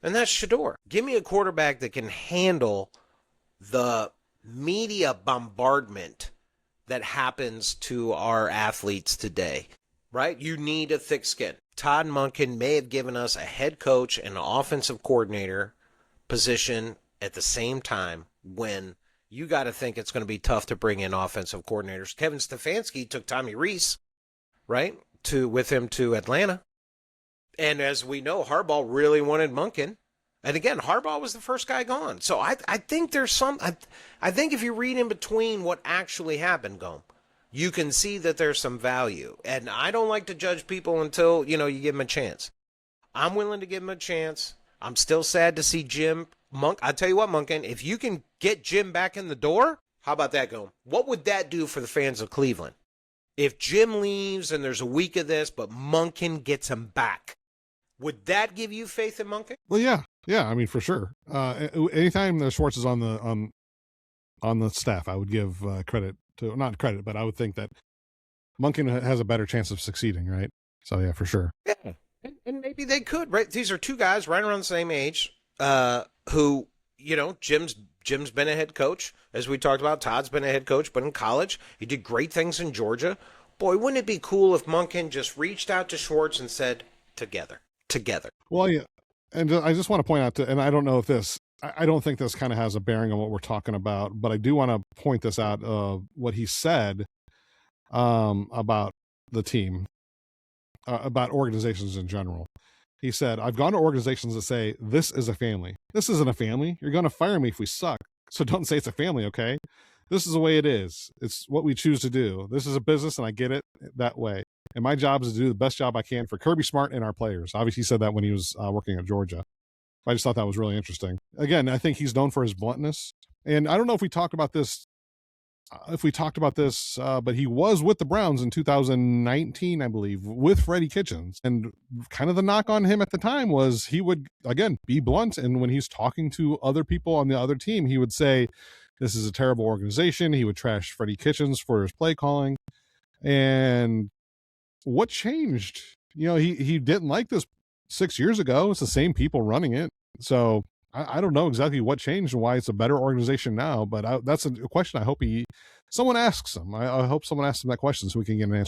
and that's Shador. Give me a quarterback that can handle the media bombardment that happens to our athletes today, right? You need a thick skin. Todd Monken may have given us a head coach and an offensive coordinator position at the same time when you got to think it's going to be tough to bring in offensive coordinators. Kevin Stefanski took Tommy Rees, right, with him to Atlanta. And as we know, Harbaugh really wanted Monken. And again, Harbaugh was the first guy gone. So I think there's I think if you read in between what actually happened, Gome, you can see that there's some value. And I don't like to judge people until, you give them a chance. I'm willing to give them a chance. I'm still sad to see Jim Monk. I tell you what, Monken, if you can get Jim back in the door, how about that, Gome? What would that do for the fans of Cleveland? If Jim leaves and there's a week of this, but Monken gets him back, would that give you faith in Monken? Well, yeah. I mean, for sure. Anytime the Schwartz is on the staff, I would give credit to, not credit, but I would think that Monken has a better chance of succeeding, right? So yeah, for sure. Yeah, and maybe they could, right? These are two guys right around the same age, who, Jim's been a head coach, as we talked about. Todd's been a head coach, but in college, he did great things in Georgia. Boy, wouldn't it be cool if Monken just reached out to Schwartz and said, together. Well, yeah. And I just want to point out, and I don't know if I don't think this kind of has a bearing on what we're talking about, but I do want to point this out, what he said about the team, about organizations in general. He said, I've gone to organizations that say, this is a family. This isn't a family. You're going to fire me if we suck. So don't say it's a family, okay? This is the way it is. It's what we choose to do. This is a business, and I get it that way. And my job is to do the best job I can for Kirby Smart and our players. Obviously, he said that when he was working at Georgia. I just thought that was really interesting. Again, I think he's known for his bluntness. And I don't know if we talked about this, but he was with the Browns in 2019, I believe, with Freddie Kitchens. And kind of the knock on him at the time was he would, again, be blunt. And when he's talking to other people on the other team, he would say, this is a terrible organization. He would trash Freddie Kitchens for his play calling. And what changed? He didn't like this 6 years ago. It's the same people running it. So I don't know exactly what changed and why it's a better organization now, but that's a question I hope someone asks him. I hope someone asks him that question so we can get an answer.